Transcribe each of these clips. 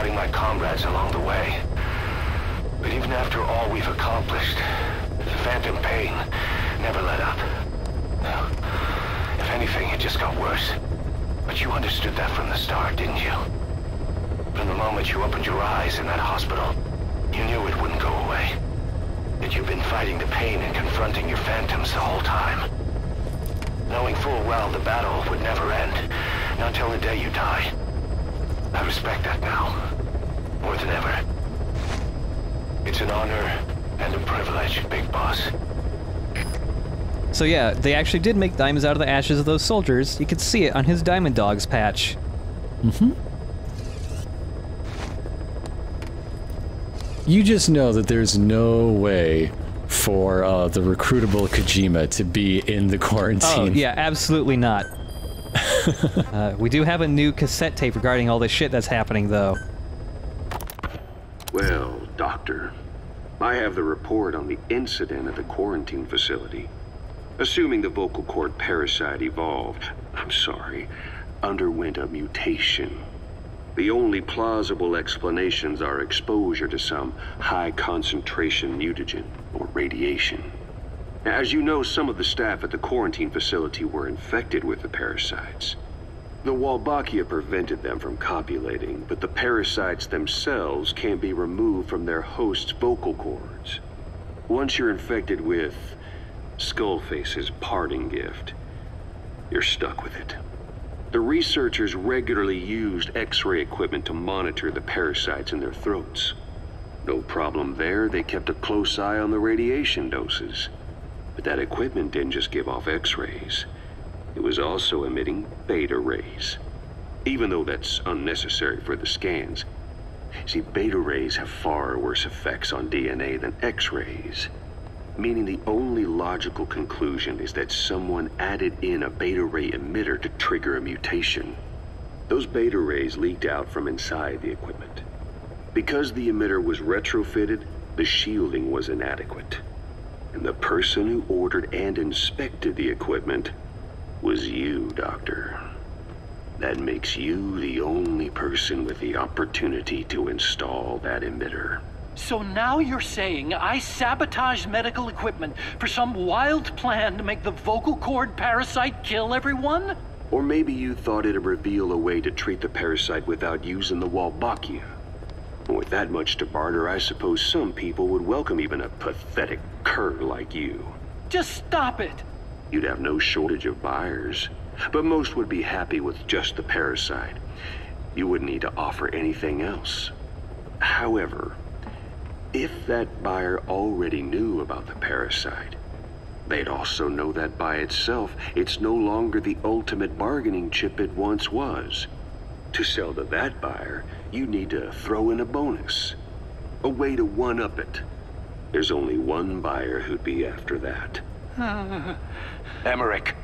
cutting my comrades along the way. But even after all we've accomplished, the phantom pain never let up. No. If anything, it just got worse. But you understood that from the start, didn't you? From the moment you opened your eyes in that hospital, you knew it wouldn't go away. That you've been fighting the pain and confronting your phantoms the whole time. Knowing full well the battle would never end, not till the day you die. I respect that now, more than ever. It's an honor and a privilege, Big Boss. So yeah, they actually did make diamonds out of the ashes of those soldiers. You could see it on his Diamond Dogs patch. Mm-hmm. You just know that there's no way for the recruitable Kojima to be in the quarantine. Oh, yeah, absolutely not. We do have a new cassette tape regarding all this shit that's happening, though. Well, Doctor, I have the report on the incident at the quarantine facility. Assuming the vocal cord parasite underwent a mutation. The only plausible explanations are exposure to some high-concentration mutagen, or radiation. As you know, some of the staff at the quarantine facility were infected with the parasites. The Wolbachia prevented them from copulating, but the parasites themselves can't be removed from their host's vocal cords. Once you're infected with Skullface's parting gift, you're stuck with it. The researchers regularly used X-ray equipment to monitor the parasites in their throats. No problem there, they kept a close eye on the radiation doses. But that equipment didn't just give off X-rays. It was also emitting beta rays. Even though that's unnecessary for the scans. See, beta rays have far worse effects on DNA than X-rays. Meaning the only logical conclusion is that someone added in a beta ray emitter to trigger a mutation. Those beta rays leaked out from inside the equipment. Because the emitter was retrofitted, the shielding was inadequate. And the person who ordered and inspected the equipment was you, Doctor. That makes you the only person with the opportunity to install that emitter. So now you're saying I sabotaged medical equipment for some wild plan to make the vocal cord parasite kill everyone? Or maybe you thought it'd reveal a way to treat the parasite without using the Wolbachia. With that much to barter, I suppose some people would welcome even a pathetic cur like you. Just stop it! You'd have no shortage of buyers, but most would be happy with just the parasite. You wouldn't need to offer anything else. However, if that buyer already knew about the parasite, they'd also know that by itself, it's no longer the ultimate bargaining chip it once was. To sell to that buyer, you need to throw in a bonus. A way to one-up it. There's only one buyer who'd be after that. Emmerich,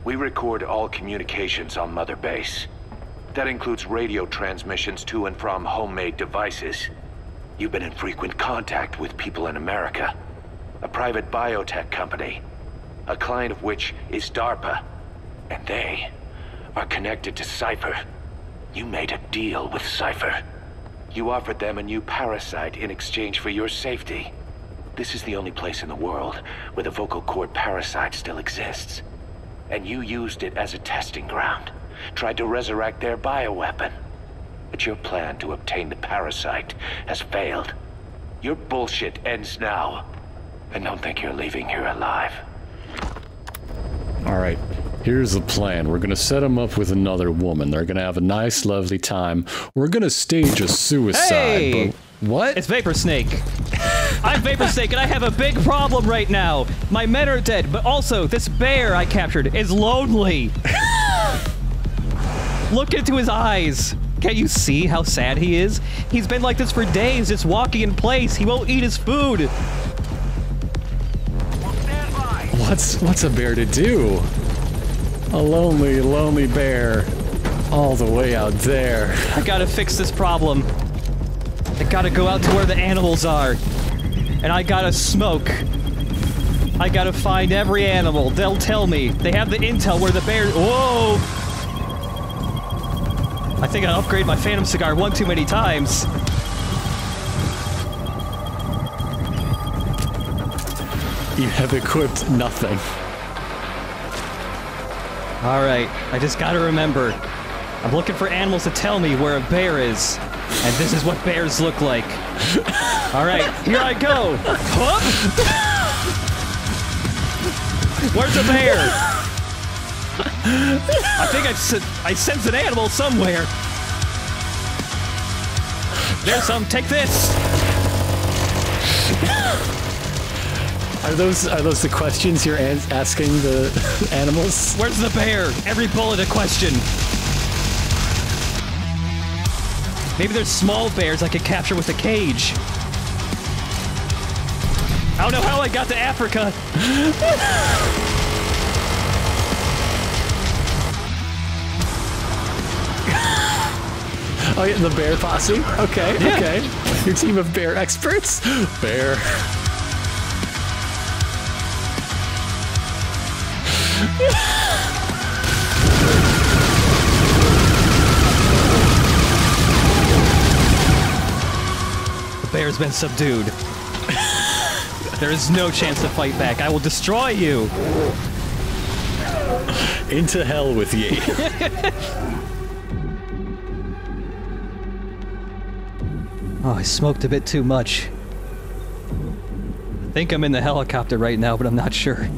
we record all communications on Mother Base. That includes radio transmissions to and from homemade devices. You've been in frequent contact with people in America. A private biotech company. A client of which is DARPA. And they are connected to Cypher. You made a deal with Cypher. You offered them a new parasite in exchange for your safety. This is the only place in the world where the vocal cord parasite still exists. And you used it as a testing ground. Tried to resurrect their bioweapon. But your plan to obtain the parasite has failed. Your bullshit ends now. And don't think you're leaving here alive. Alright, here's the plan. We're gonna set him up with another woman. They're gonna have a nice, lovely time. We're gonna stage a suicide, Hey! but... What? It's Vapor Snake. I'm Vapor Snake, and I have a big problem right now. My men are dead, but also this bear I captured is lonely. Look into his eyes. Can't you see how sad he is? He's been like this for days, just walking in place. He won't eat his food. What's a bear to do? A lonely, lonely bear. All the way out there. I gotta fix this problem. I gotta go out to where the animals are. And I gotta smoke. I gotta find every animal. They'll tell me. They have the intel where the bear— Whoa! I think I upgraded my Phantom Cigar one too many times. You have equipped nothing. Alright, I just gotta remember. I'm looking for animals to tell me where a bear is. And this is what bears look like. Alright, here I go! Whoop! Where's the bear? I think I sense an animal somewhere. There's some. Take this. Are those the questions you're asking the animals? Where's the bear? Every bullet a question. Maybe there's small bears I could capture with a cage. I don't know how I got to Africa. Oh, yeah, the bear posse? Okay, Yeah. okay. Your team of bear experts? Bear. The bear's been subdued. There is no chance to fight back. I will destroy you. Into hell with ye. Oh, I smoked a bit too much. I think I'm in the helicopter right now, but I'm not sure.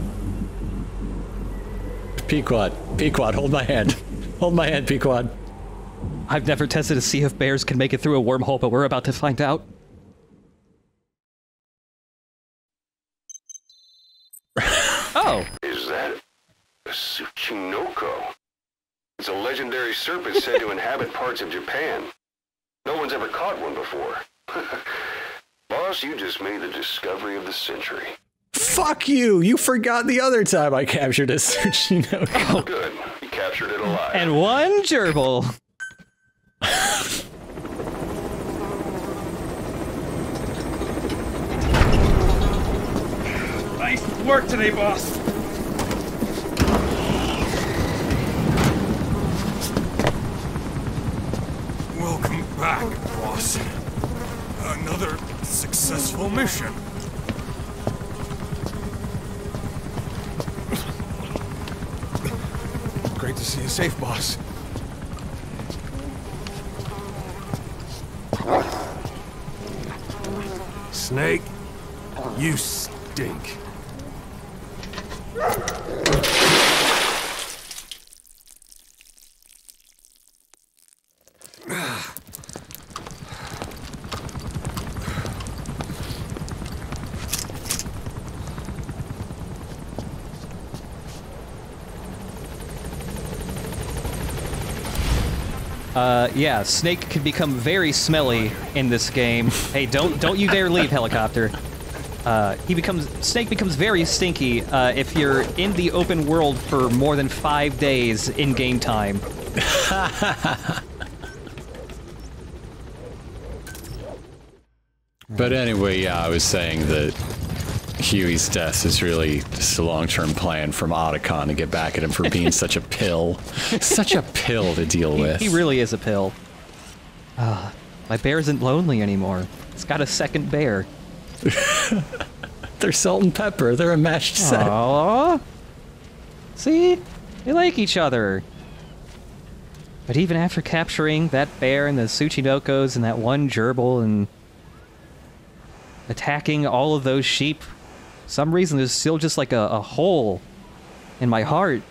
Pequod, hold my hand. Hold my hand, Pequod. I've never tested to see if bears can make it through a wormhole, but we're about to find out. Oh! Is that a Tsuchinoko? It's a legendary serpent said to inhabit parts of Japan. No one's ever caught one before. Boss, you just made the discovery of the century. Fuck you! You forgot the other time I captured a Tsuchinoko. Oh, good. You captured it alive. And one gerbil! Nice work today, boss. Welcome back, boss. Another successful mission. Great to see you safe, boss. Snake, you stink. Yeah, Snake can become very smelly in this game. Hey, don't you dare leave, helicopter. Snake becomes very stinky if you're in the open world for more than 5 days in game time. But anyway, yeah, I was saying that Huey's death is really just a long-term plan from Otacon to get back at him for being such a pill. Such a pill to deal with. He really is a pill. My bear isn't lonely anymore. It's got a second bear. They're salt and pepper. They're a matched set. Aww. See? They like each other. But even after capturing that bear and the Tsuchinokos and that one gerbil and attacking all of those sheep, some reason there's still just like a hole in my heart.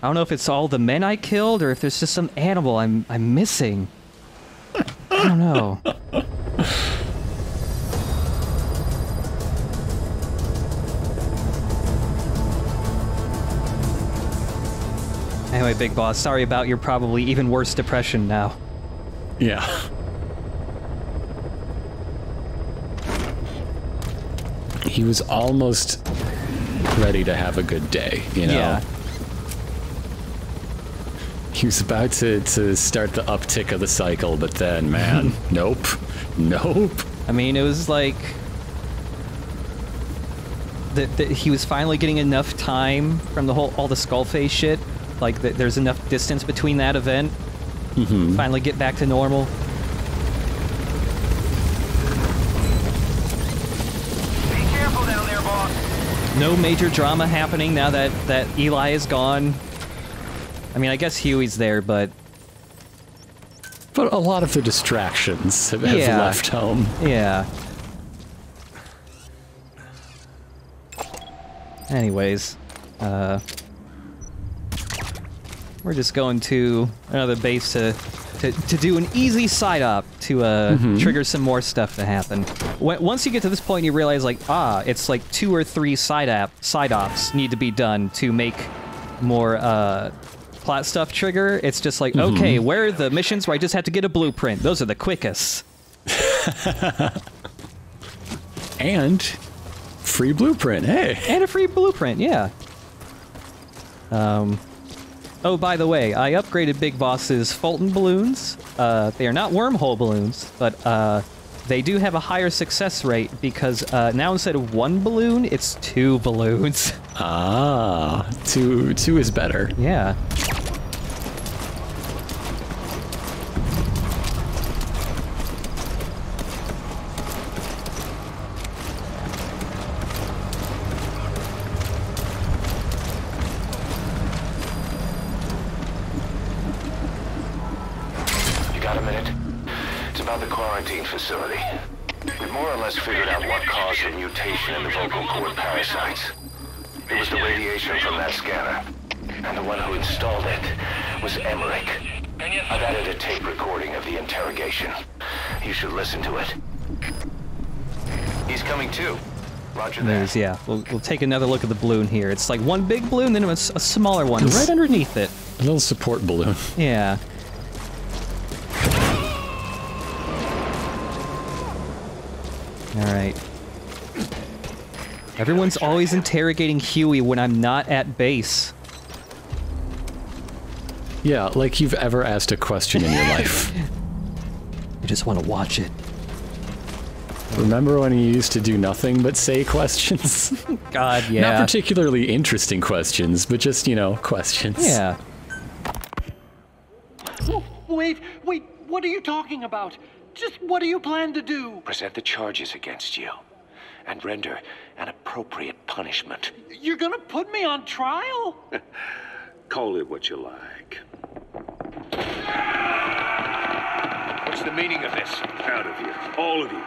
I don't know if it's all the men I killed or if there's just some animal I'm missing. I don't know. Anyway, Big Boss, sorry about your probably even worse depression now. Yeah. He was almost ready to have a good day, you know? Yeah. He was about to start the uptick of the cycle, but then, man, nope. Nope. I mean, it was like that he was finally getting enough time from all the Skullface shit. Like, there's enough distance between that event finally get back to normal. Be careful down there, boss. No major drama happening now that Eli is gone. I mean, I guess Huey's there, but a lot of the distractions have left home. Yeah. Anyways, we're just going to another base to do an easy side op to trigger some more stuff to happen. Once you get to this point, you realize like, it's like 2 or 3 side ops need to be done to make more plot stuff trigger. It's just like, okay, where are the missions where I just have to get a blueprint? Those are the quickest. And free blueprint, hey. And a free blueprint, yeah. Oh, by the way, I upgraded Big Boss's Fulton balloons. They are not wormhole balloons, but they do have a higher success rate because now instead of 1 balloon, it's 2 balloons. Ah, 2 is better. Yeah. Got a minute? It's about the quarantine facility. We've more or less figured out what caused the mutation in the vocal cord parasites. It was the radiation from that scanner. And the one who installed it was Emmerich. I've added a tape recording of the interrogation. You should listen to it. He's coming too. Roger that. Yeah, we'll take another look at the balloon here. It's like 1 big balloon, then a smaller one right underneath it. A little support balloon. Yeah. Alright. Everyone's always interrogating Huey when I'm not at base. Yeah, like you've ever asked a question in your life. I just want to watch it. Remember when you used to do nothing but say questions? God, yeah. Not particularly interesting questions, but just, you know, questions. Yeah. Wait, what are you talking about? Just what do you plan to do? Present the charges against you and render an appropriate punishment. You're gonna put me on trial? Call it what you like. What's the meaning of this? Out of here, all of you.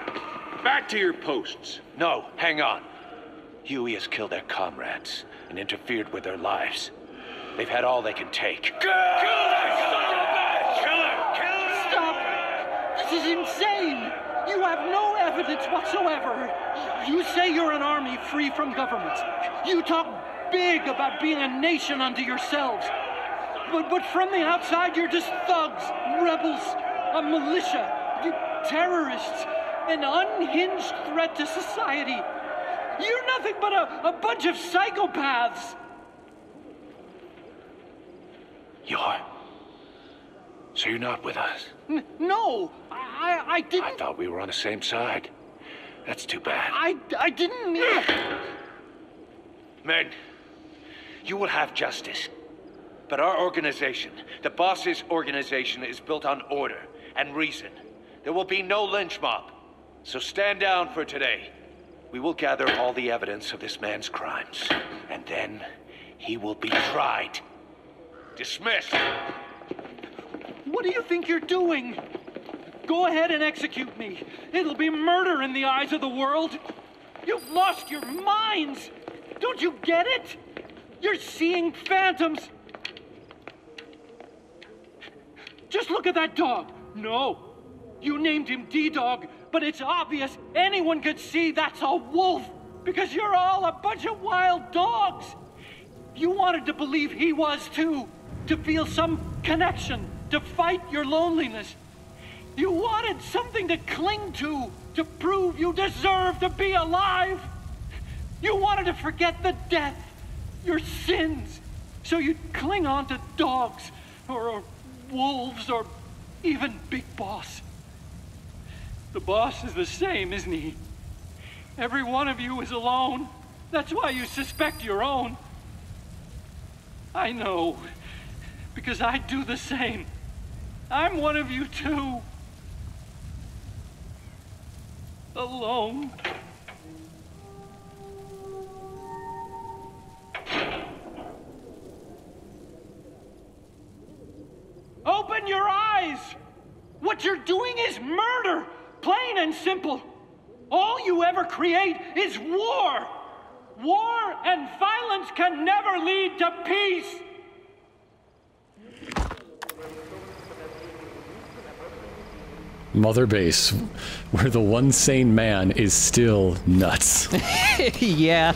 Back to your posts. No, hang on. Huey has killed their comrades and interfered with their lives. They've had all they can take. Kill that son of a bitch! Kill her! Stop! This is insane! You have no evidence whatsoever. You say you're an army free from government. You talk big about being a nation unto yourselves. But from the outside, you're just thugs, rebels, a militia, terrorists, an unhinged threat to society. You're nothing but a bunch of psychopaths. So you're not with us? No, I didn't. I thought we were on the same side. That's too bad. I didn't mean... Men, you will have justice. But our organization, the boss's organization, is built on order and reason. There will be no lynch mob. So stand down for today. We will gather all the evidence of this man's crimes. And then he will be tried. Dismissed. What do you think you're doing? Go ahead and execute me. It'll be murder in the eyes of the world. You've lost your minds. Don't you get it? You're seeing phantoms. Just look at that dog. No, you named him D-Dog, but it's obvious anyone could see that's a wolf because you're all a bunch of wild dogs. You wanted to believe he was too, to feel some connection, to fight your loneliness. You wanted something to cling to prove you deserve to be alive. You wanted to forget the death, your sins, so you'd cling on to dogs or wolves or even Big Boss. The boss is the same, isn't he? Every one of you is alone. That's why you suspect your own. I know, because I do the same. I'm one of you too. Alone. Open your eyes! What you're doing is murder! Plain and simple. All you ever create is war! War and violence can never lead to peace! Mother Base, where the one sane man is still nuts. Yeah.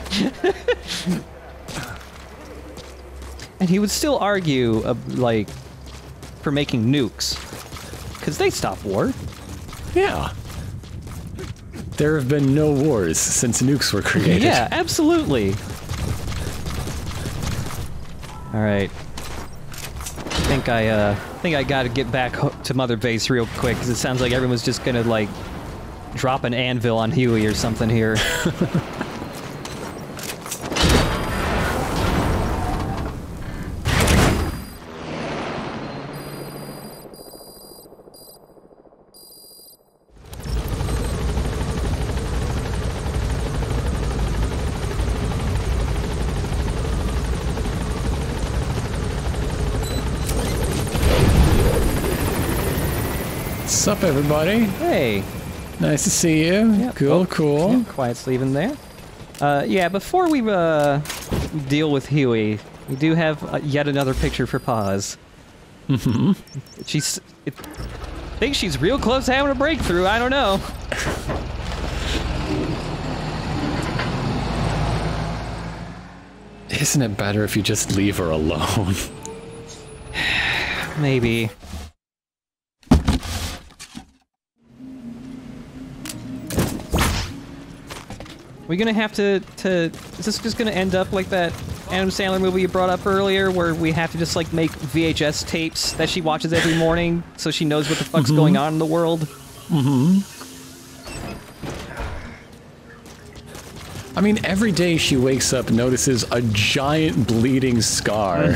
And he would still argue, like, for making nukes. Because they stop war. Yeah. There have been no wars since nukes were created. Yeah, absolutely. All right. I think I gotta get back to Mother Base real quick, because it sounds like everyone's just gonna, like, drop an anvil on Huey or something here. What's up, everybody? Hey. Nice to see you. Yep. Cool, cool. Yeah, quiet sleeve in there. Yeah, before we deal with Huey, we do have yet another picture for Paz. Mm-hmm. I think she's real close to having a breakthrough. I don't know. Isn't it better if you just leave her alone? Maybe. We're gonna have to is this just gonna end up like that Adam Sandler movie you brought up earlier, where we have to just, like, make VHS tapes that she watches every morning so she knows what the fuck's going on in the world? Mm-hmm. I mean, every day she wakes up, notices a giant bleeding scar,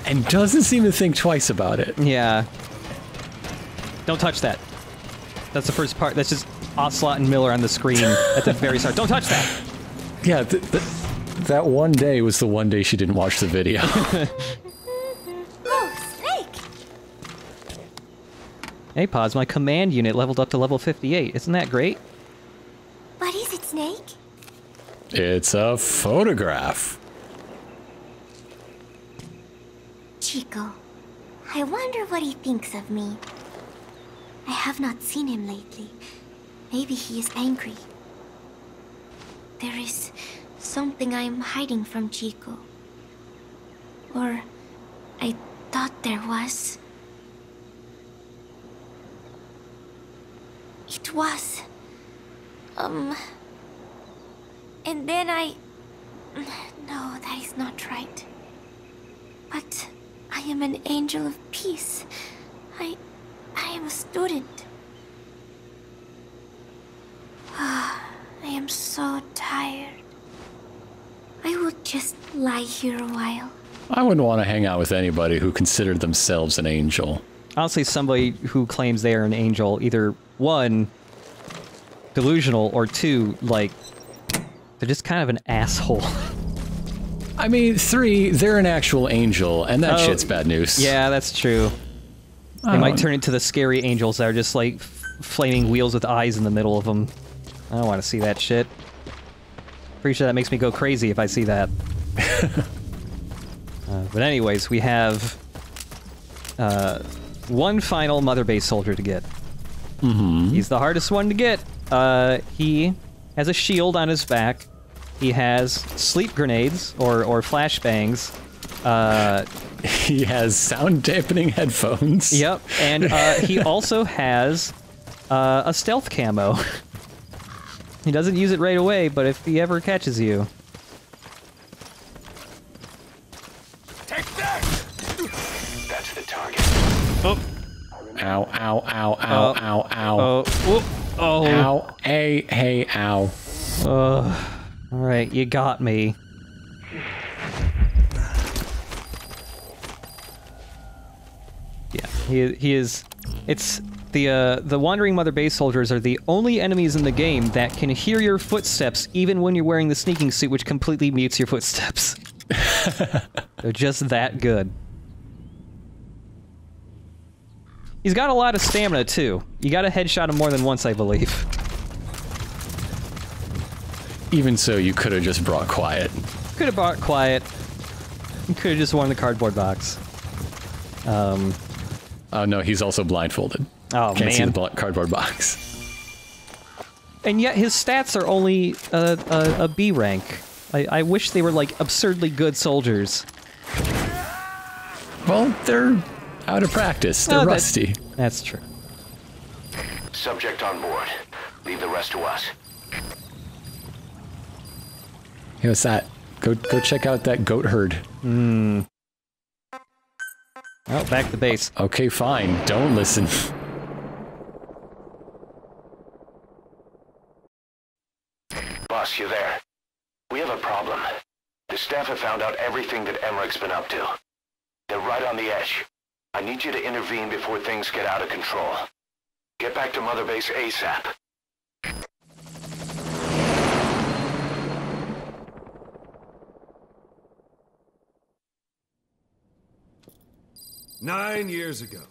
and doesn't seem to think twice about it. Yeah. Don't touch that. That's the first part. That's just Ocelot and Miller on the screen at the very start. Don't touch that! Yeah, that one day was the one day she didn't watch the video. Oh, Snake! Hey, Paz, my command unit leveled up to level 58. Isn't that great? What is it, Snake? It's a photograph. Chico. I wonder what he thinks of me. I have not seen him lately. Maybe he is angry. There is something I am hiding from Chico. Or I thought there was. It was. And then I... No, that is not right. But I am an angel of peace. I am a student. I am so tired. I will just lie here a while. I wouldn't want to hang out with anybody who considered themselves an angel. Honestly, somebody who claims they are an angel, either one, delusional, or two, like, they're just kind of an asshole. I mean, 3, they're an actual angel, and that shit's bad news. Yeah, that's true. They might turn into the scary angels that are just, like, flaming wheels with eyes in the middle of them. I don't want to see that shit. Pretty sure that makes me go crazy if I see that. But anyways, we have one final Mother Base soldier to get. Mm-hmm. He's the hardest one to get. He has a shield on his back. He has sleep grenades, or flashbangs. He has sound dampening headphones. Yep, and he also has a stealth camo. He doesn't use it right away, but if he ever catches you... Take that! That's the target. Oh. Ow, ow, ow, ow, ow, ow. Oh. Oh. Ow. Hey, ow. Alright, you got me. Yeah. He is. It's the Wandering Mother Base soldiers are the only enemies in the game that can hear your footsteps even when you're wearing the sneaking suit, which completely mutes your footsteps. They're just that good. He's got a lot of stamina too. You gotta headshot him more than once, I believe. Even so, you could have just brought Quiet. Could have brought Quiet. You could have just worn the cardboard box. Oh no, he's also blindfolded. Oh, Can't see man. the cardboard box. And yet his stats are only a B rank. I wish they were like absurdly good soldiers. Well, they're out of practice. They're rusty. That's true. Subject on board. Leave the rest to us. Hey, what's that? Go check out that goat herd. Oh, back to base. Okay, fine. Don't listen. Boss, you there? We have a problem. The staff have found out everything that Emmerich's been up to. They're right on the edge. I need you to intervene before things get out of control. Get back to Mother Base ASAP. "9 years ago,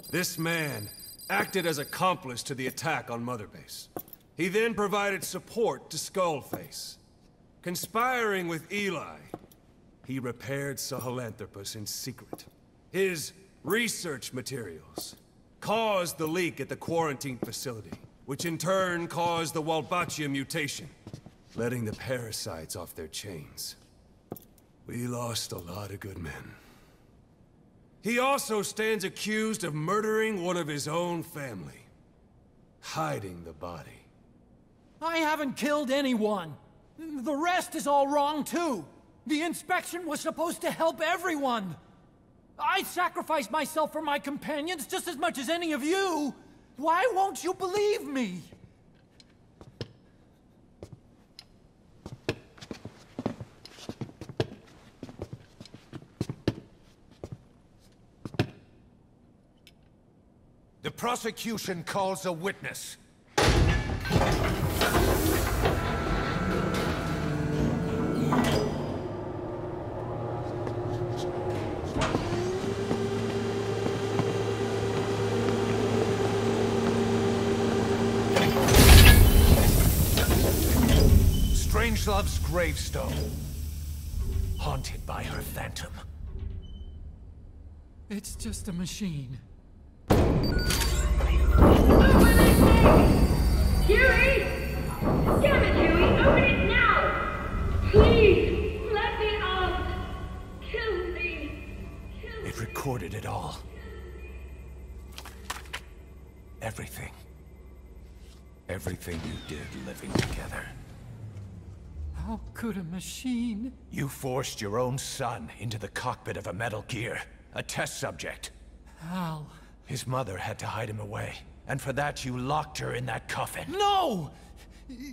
this man acted as accomplice to the attack on Mother Base. He then provided support to Skullface. Conspiring with Eli, he repaired Sahelanthropus in secret. His research materials caused the leak at the quarantine facility, which in turn caused the Walbachia mutation, letting the parasites off their chains. We lost a lot of good men. He also stands accused of murdering one of his own family, hiding the body. I haven't killed anyone. The rest is all wrong, too. The inspection was supposed to help everyone. I sacrificed myself for my companions just as much as any of you. Why won't you believe me? The prosecution calls a witness. Strangelove's gravestone, haunted by her phantom. It's just a machine. Huey! Damn it, Huey! Open it now! Please! Let me out! Kill me! It recorded it all. Everything. Everything you did living together. How could a machine? You forced your own son into the cockpit of a Metal Gear, a test subject. How? His mother had to hide him away, and for that you locked her in that coffin. No!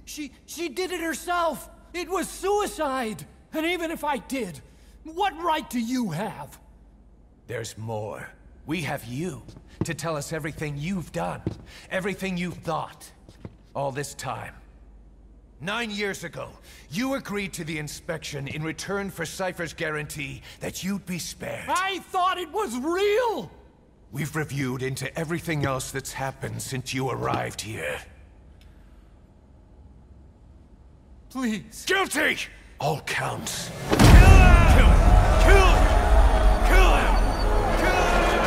She did it herself! It was suicide! And even if I did, what right do you have? There's more. We have you to tell us everything you've done, everything you've thought, all this time. 9 years ago, you agreed to the inspection in return for Cypher's guarantee that you'd be spared. I thought it was real! We've reviewed into everything else that's happened since you arrived here. Please. Guilty! All counts. Kill him! Kill him! Kill him! Kill him!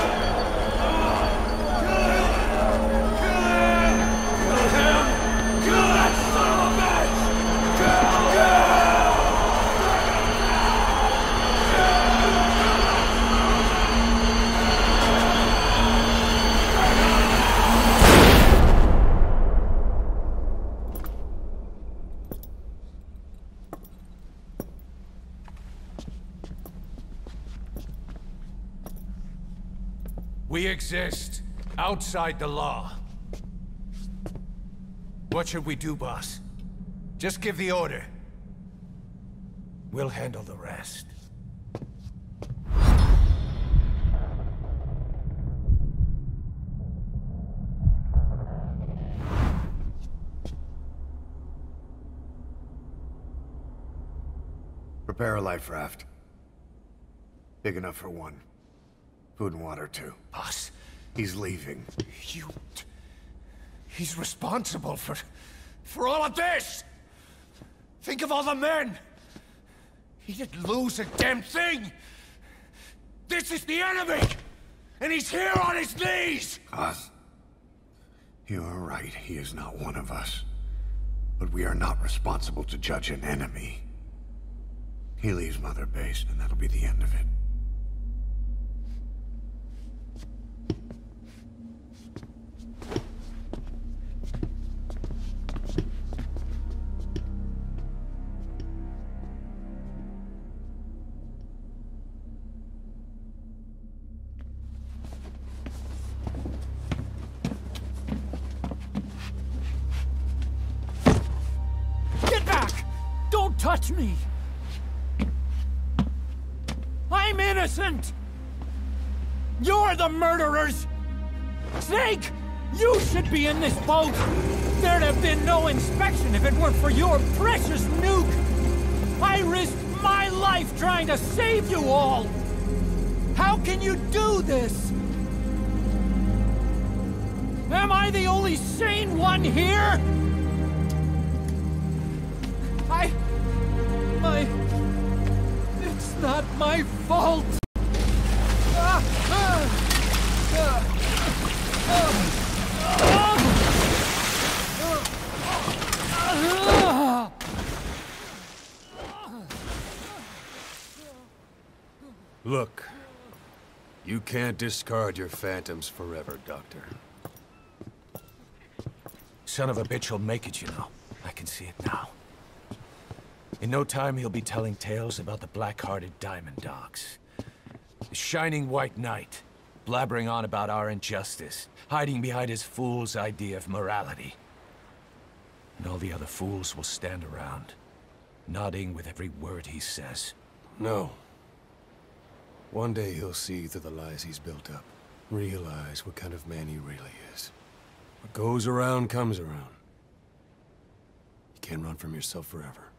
We exist outside the law. What should we do, boss? Just give the order. We'll handle the rest. Prepare a life raft. Big enough for one. Food and water, too. Boss, He's leaving. He's responsible for all of this! Think of all the men! He didn't lose a damn thing! This is the enemy! And he's here on his knees! Oz, you are right. He is not one of us. But we are not responsible to judge an enemy. He leaves Mother Base, and that'll be the end of it. Get back! Don't touch me! I'm innocent! You're the murderers! Snake! You should be in this boat! There'd have been no inspection if it weren't for your precious nuke! I risked my life trying to save you all! How can you do this? Am I the only sane one here? It's not my fault! Look, you can't discard your phantoms forever, Doctor. Son of a bitch will make it, you know. I can see it now. In no time, he'll be telling tales about the black-hearted Diamond Dogs. The Shining White Knight, blabbering on about our injustice, hiding behind his fool's idea of morality. And all the other fools will stand around, nodding with every word he says. No. One day he'll see through the lies he's built up. Realize what kind of man he really is. What goes around comes around. You can't run from yourself forever.